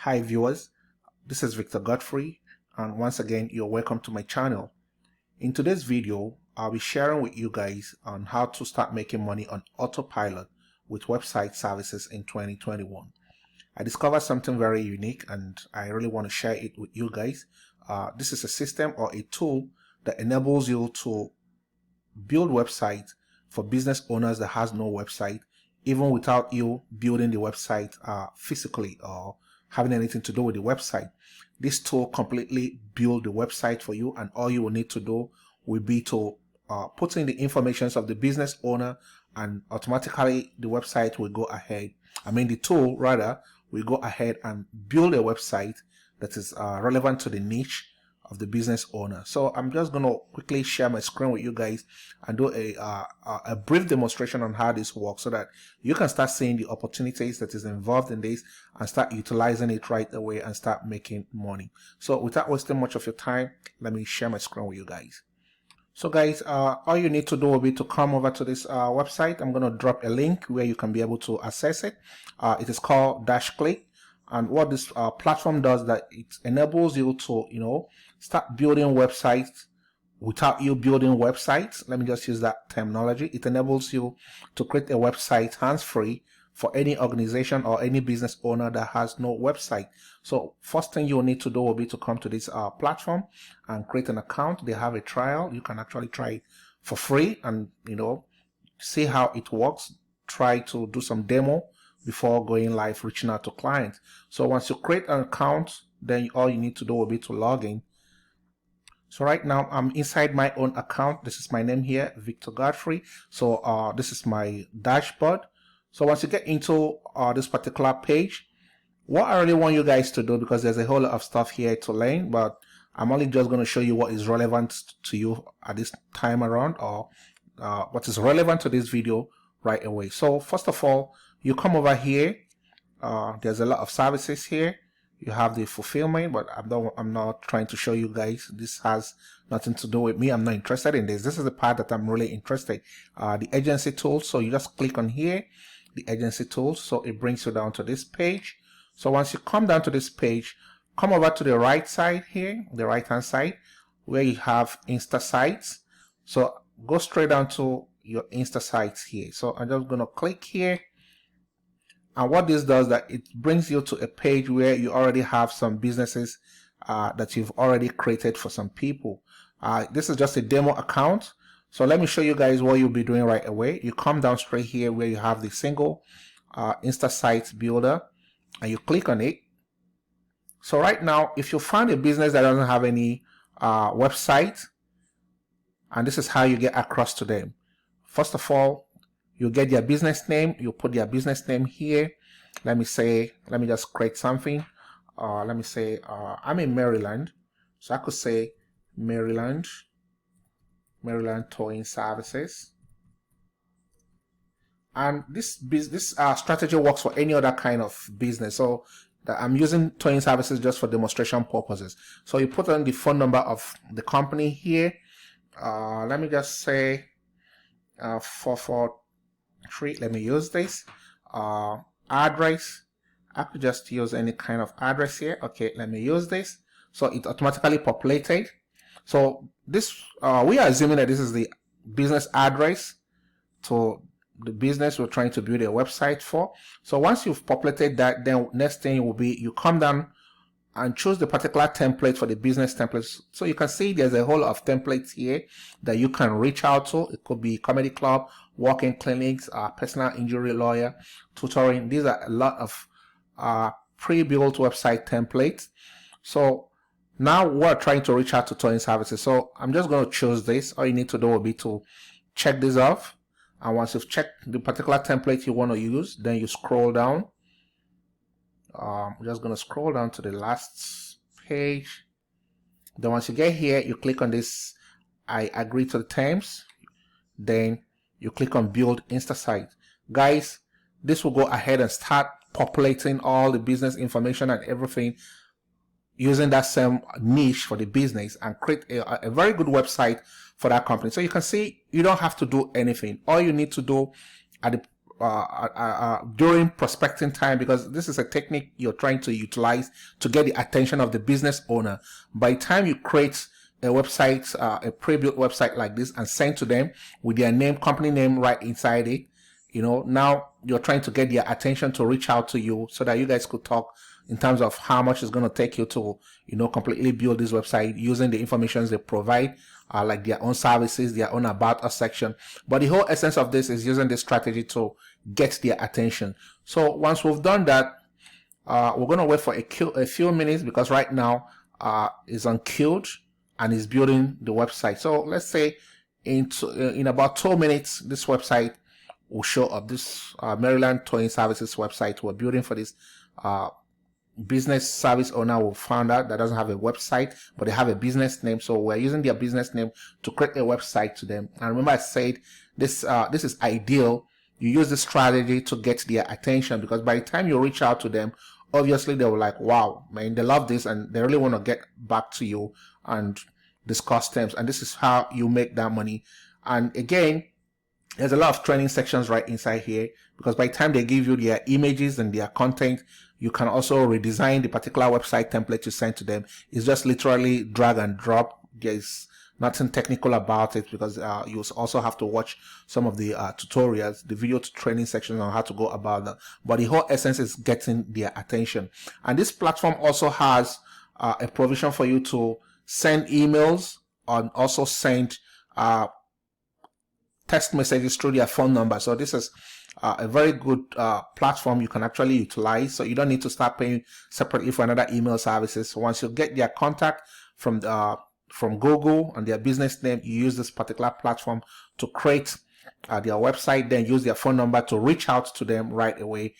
Hi viewers, this is Victor Godfrey, and once again you're welcome to my channel. In today's video, I'll be sharing with you guys on how to start making money on autopilot with website services in 2021. I discovered something very unique and I really want to share it with you guys. This is a system or a tool that enables you to build websites for business owners that has no website, even without you building the website physically or having anything to do with the website. This tool completely build the website for you, and all you will need to do will be to put in the information of the business owner, and automatically the website will go ahead. The tool rather will go ahead and build a website that is relevant to the niche of the business owner. So I'm just going to quickly share my screen with you guys and do a brief demonstration on how this works so that you can start seeing the opportunities that is involved in this and start utilizing it right away and start making money. So without wasting much of your time, let me share my screen with you guys. So guys, all you need to do will be to come over to this website. I'm going to drop a link where you can be able to access it. It is called DashClick. And what this platform does, that it enables you to, start building websites without you building websites. Let me just use that terminology. It enables you to create a website hands-free for any organization or any business owner that has no website. So first thing you'll need to do will be to come to this platform and create an account. They have a trial. You can actually try it for free and, see how it works. Try to do some demo before going live, reaching out to clients. So once you create an account, then all you need to do will be to log in. So right now I'm inside my own account. This is my name here, Victor Godfrey. So this is my dashboard. So once you get into this particular page, what I really want you guys to do, because there's a whole lot of stuff here to learn, but I'm only just going to show you what is relevant to you at this time around, or what is relevant to this video right away. So first of all, you come over here. There's a lot of services here. You have the fulfillment, but I'm not trying to show you guys. This has nothing to do with me. I'm not interested in this. This is the part that I'm really interested. The agency tools. So you just click on here, the agency tools. So it brings you down to this page. So once you come down to this page, come over to the right side here, the right hand side, where you have Insta sites. So go straight down to your Insta sites here. So I'm just going to click here. And what this does, that it brings you to a page where you already have some businesses that you've already created for some people. This is just a demo account. So let me show you guys what you'll be doing right away. You come down straight here where you have the single Insta site builder, and you click on it. So right now, if you find a business that doesn't have any website, and this is how you get across to them. First of all, you get their business name. You put their business name here. Let me just create something. Let me say I'm in Maryland, so I could say Maryland Towing Services. And this strategy works for any other kind of business. So I'm using towing services just for demonstration purposes. So you put on the phone number of the company here. Let me just say 443. Let me use this address. I could just use any kind of address here. Okay, let me use this. So it automatically populated. So this we are assuming that this is the business address to the business we're trying to build a website for. So once you've populated that, then next thing will be you come down and choose the particular template for the business templates. So you can see there's a whole lot of templates here that you can reach out to. It could be comedy club, walk-in clinics, personal injury lawyer, tutoring. These are a lot of pre-built website templates. So now we're trying to reach out to towing services. So I'm just going to choose this. All you need to do will be to check this off. And once you've checked the particular template you want to use, then you scroll down. I'm just going to scroll down to the last page. Then once you get here, you click on this I agree to the terms. Then you click on build Insta site. Guys, this will go ahead and start populating all the business information and everything using that same niche for the business and create a very good website for that company. So you can see you don't have to do anything. All you need to do at the during prospecting time, because this is a technique you're trying to utilize to get the attention of the business owner. By the time you create a website, a pre-built website like this, and send to them with their name, company name right inside it, now you're trying to get their attention to reach out to you so that you guys could talk in terms of how much it's going to take you to, completely build this website using the information they provide, like their own services, their own about us section. But the whole essence of this is using this strategy to get their attention. So once we've done that, we're going to wait for a few minutes, because right now it's unqueued and is building the website. So let's say in about 2 minutes, this website will show up. This Maryland Towing Services website we're building for this business service owner who found out that doesn't have a website, but they have a business name. So we're using their business name to create a website to them. And remember I said this is ideal. You use this strategy to get their attention, because by the time you reach out to them, obviously they were like, wow, man, they love this and they really want to get back to you and discuss terms. And this is how you make that money. And again, there's a lot of training sections right inside here, because by the time they give you their images and their content, you can also redesign the particular website template you send to them. It's just literally drag and drop. There's nothing technical about it, because you also have to watch some of the tutorials, the video training sections on how to go about that. But the whole essence is getting their attention. And this platform also has a provision for you to send emails and also send text messages through their phone number. So this is a very good platform you can actually utilize. So you don't need to start paying separately for another email services. Once you get their contact from Google and their business name, you use this particular platform to create their website, then use their phone number to reach out to them right away,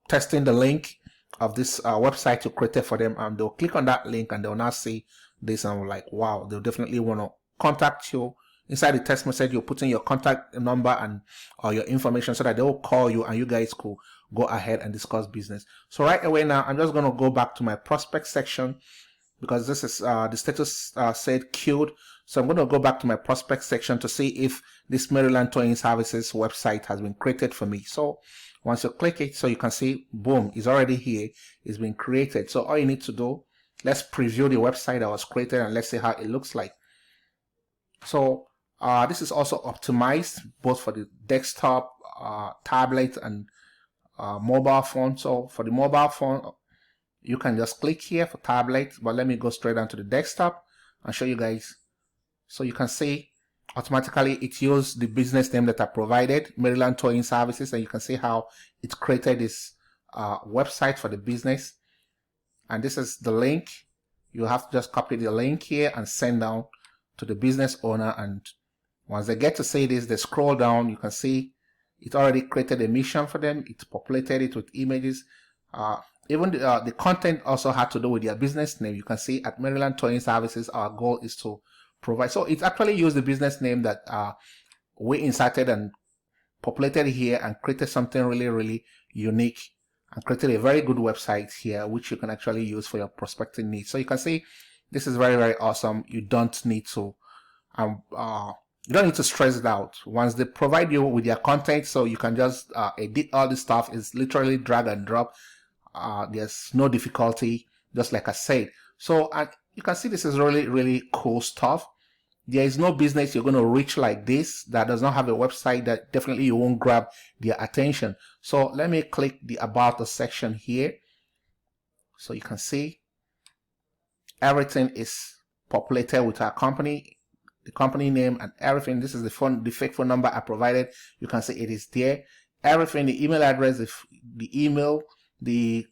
testing the link of this website you created for them, and they'll click on that link and they'll now see this and like, wow, they'll definitely want to contact you. Inside the text message, you're putting your contact number and or your information so that they will call you and you guys could go ahead and discuss business. So right away now, I'm just going to go back to my prospect section, because this is the status said queued. So I'm going to go back to my prospect section to see if this Maryland Towing Services website has been created for me. So once you click it, so you can see, boom, it's already here. It's been created. So all you need to do, let's preview the website that was created and let's see how it looks like. So this is also optimized both for the desktop, tablet, and mobile phone. So for the mobile phone, you can just click here for tablet, but let me go straight down to the desktop and show you guys. So you can see automatically it used the business name that I provided, Maryland Towing Services, and you can see how it created this website for the business. And this is the link. You have to just copy the link here and send down to the business owner, and once they get to see this, they scroll down, you can see it already created a mission for them. It populated it with images. Even the content also had to do with their business name. You can see at Maryland Towing Services, our goal is to provide. So it actually used the business name that we inserted and populated here and created something really, really unique and created a very good website here, which you can actually use for your prospecting needs. So you can see this is very, very awesome. You don't need to stress it out. Once they provide you with their content, so you can just edit all this stuff. It's literally drag and drop. There's no difficulty, just like I said. So you can see this is really, really cool stuff. There is no business you're going to reach like this that does not have a website that definitely you won't grab their attention. So let me click the About Us section here. So you can see everything is populated with our company, the company name and everything. This is the fake phone number I provided. You can see it is there. Everything, the email address, the email, the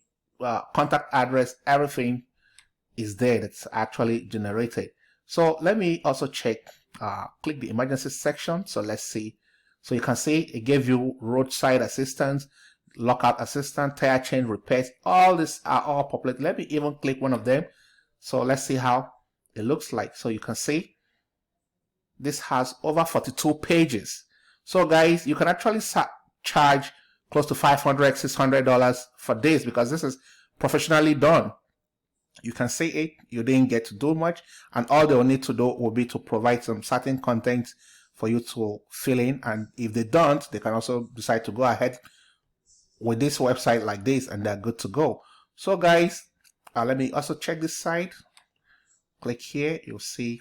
contact address, everything is there that's actually generated. So let me also check, click the emergency section. So let's see. So you can see it gave you roadside assistance, lockout assistance, tire change repairs. All these are all populated. Let me even click one of them. So let's see how it looks like. So you can see this has over 42 pages. So guys, you can actually charge close to $500, $600 for this, because this is professionally done. You can see it, you didn't get to do much, and all they'll need to do will be to provide some certain content for you to fill in, and if they don't, they can also decide to go ahead with this website like this, and they're good to go. So guys, let me also check this site. Click here, you'll see,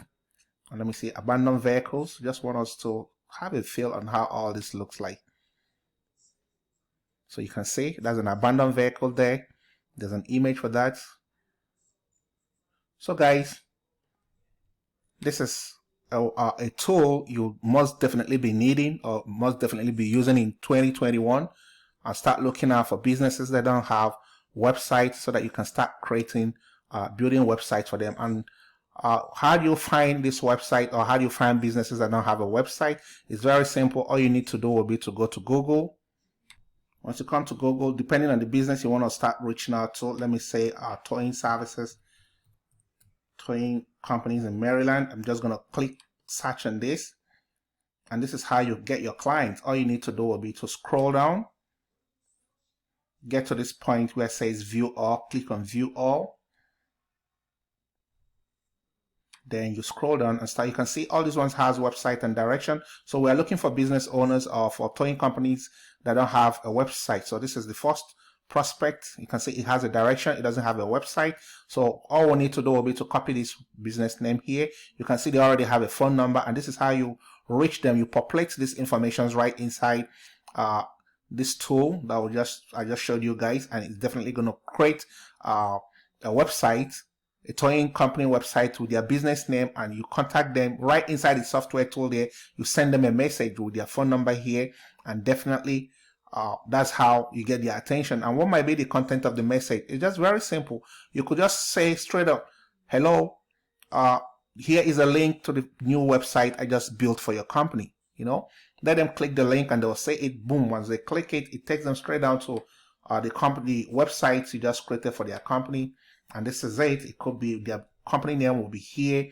and let me see, abandoned vehicles. Just want us to have a feel on how all this looks like. So you can see there's an abandoned vehicle there. There's an image for that. So guys, this is a tool you must definitely be needing, or must definitely be using in 2021. And start looking out for businesses that don't have websites, so that you can start creating, building websites for them. And how do you find this website, or how do you find businesses that don't have a website? It's very simple. All you need to do will be to go to Google. Once you come to Google, depending on the business you want to start reaching out to, let me say towing services, towing companies in Maryland. I'm just going to click search on this, and this is how you get your clients. All you need to do will be to scroll down, get to this point where it says view all, click on view all. Then you scroll down and start. You can see all these ones has website and direction. So we're looking for business owners or for towing companies that don't have a website. So this is the first prospect. You can see it has a direction. It doesn't have a website. So all we need to do will be to copy this business name here. You can see they already have a phone number, and this is how you reach them. You populate this information right inside this tool that I just showed you guys, and it's definitely going to create a website, a towing company website with their business name, and you contact them right inside the software tool there. You send them a message with their phone number here, and definitely that's how you get their attention. And what might be the content of the message? It's just very simple. You could just say straight up, hello, here is a link to the new website I just built for your company. You know, let them click the link and they'll say it. Boom. Once they click it, it takes them straight down to the company website you just created for their company. And this is it. It could be their company name will be here,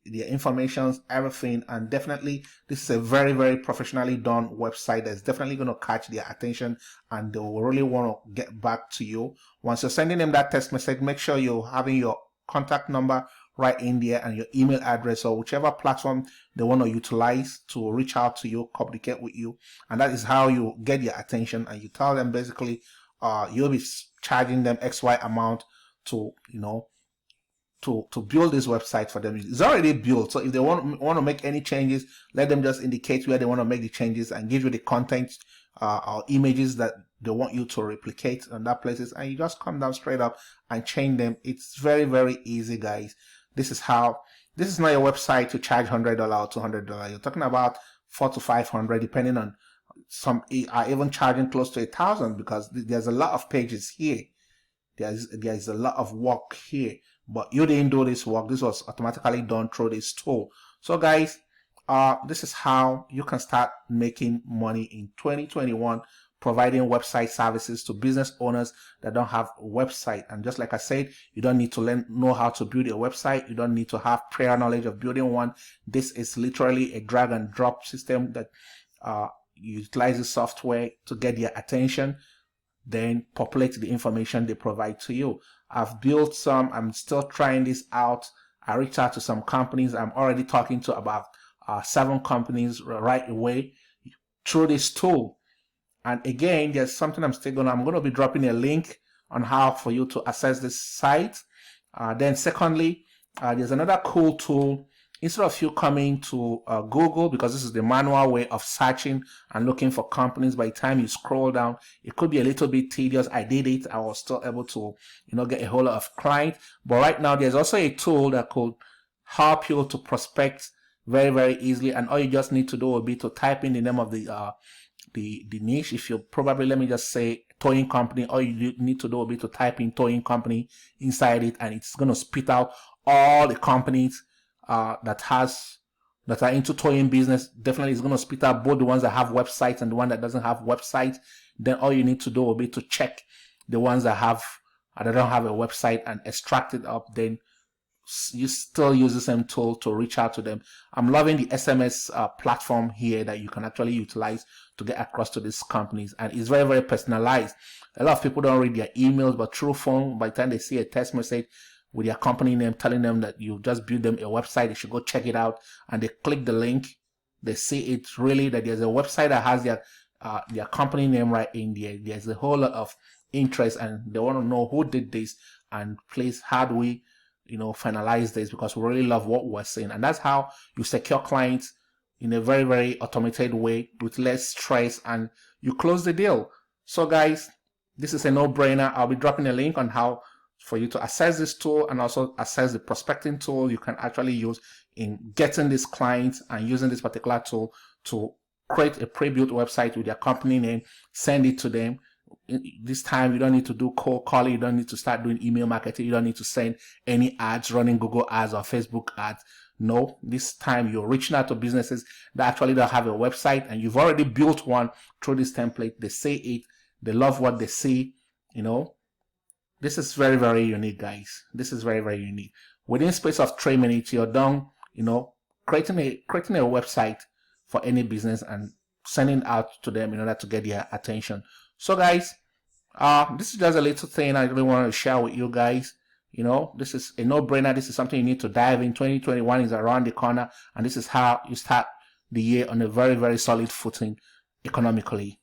their information, everything. And definitely this is a very, very professionally done website that's definitely going to catch their attention, and they will really want to get back to you. Once you're sending them that text message, make sure you're having your contact number right in there and your email address, or whichever platform they want to utilize to reach out to you, communicate with you. And that is how you get your attention, and you tell them basically you'll be charging them XY amount to, you know, to build this website for them. It's already built, so if they want to make any changes, let them just indicate where they want to make the changes and give you the content or images that they want you to replicate on that places, and you just come down straight up and change them. It's very, very easy, guys. This is not your website to charge $100 or $200. You're talking about $400 to $500, depending on, some are even charging close to $1,000, because there's a lot of pages here. There's a lot of work here, but you didn't do this work. This was automatically done through this tool. So guys, this is how you can start making money in 2021, providing website services to business owners that don't have a website. And just like I said, you don't need to know how to build a website. You don't need to have prior knowledge of building one. This is literally a drag and drop system that utilizes software to get their attention, then populate the information they provide to you. I've built some. I'm still trying this out. I reached out to some companies. I'm already talking to about 7 companies right away through this tool. And again, there's something I'm going to be dropping a link on how for you to access this site. Then secondly, there's another cool tool. Instead of you coming to Google, because this is the manual way of searching and looking for companies, by the time you scroll down, it could be a little bit tedious. I did it. I was still able to, get a whole lot of clients. But right now, there's also a tool that could help you to prospect very, very easily. And all you just need to do will be to type in the name of the niche. If you probably, let me just say towing company, all you need to do will be to type in towing company inside it, and it's going to spit out all the companies that are into towing business. Definitely it's going to spit out both the ones that have websites and the one that doesn't have websites. Then all you need to do will be to check the ones that don't have a website and extract it up. Then you still use the same tool to reach out to them. I'm loving the SMS platform here that you can actually utilize to get across to these companies, and it's very, very personalized. A lot of people don't read their emails, but through phone, by the time they see a text message with your company name telling them that you just built them a website, they should go check it out, and they click the link, they see it really that there's a website that has their company name right in there. There's a whole lot of interest, and they want to know who did this, and please, how do we, finalize this, because we really love what we're seeing. And that's how you secure clients in a very, very automated way with less stress, and you close the deal. So guys, this is a no-brainer. I'll be dropping a link on how for you to access this tool, and also access the prospecting tool you can actually use in getting these clients, and using this particular tool to create a pre-built website with your company name, send it to them. This time you don't need to do cold calling, you don't need to start doing email marketing, you don't need to send any ads, running Google ads or Facebook ads. No, this time you're reaching out to businesses that actually don't have a website, and you've already built one through this template. They say it, they love what they see. This is very, very unique, guys. This is very, very unique. Within space of 3 minutes, you're done, creating a website for any business and sending out to them in order to get their attention. So guys, this is just a little thing I really want to share with you guys. This is a no-brainer. This is something you need to dive in. 2021 is around the corner, and this is how you start the year on a very, very solid footing economically.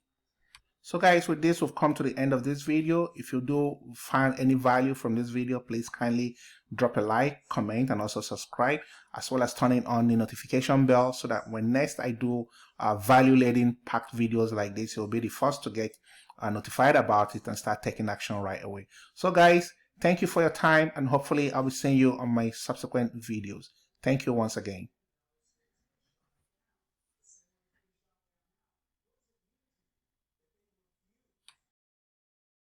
So guys, with this, we've come to the end of this video. If you do find any value from this video, please kindly drop a like, comment, and also subscribe, as well as turning on the notification bell, so that when next I do value-laden packed videos like this, you'll be the first to get notified about it and start taking action right away. So guys, thank you for your time, and hopefully I'll be seeing you on my subsequent videos. Thank you once again.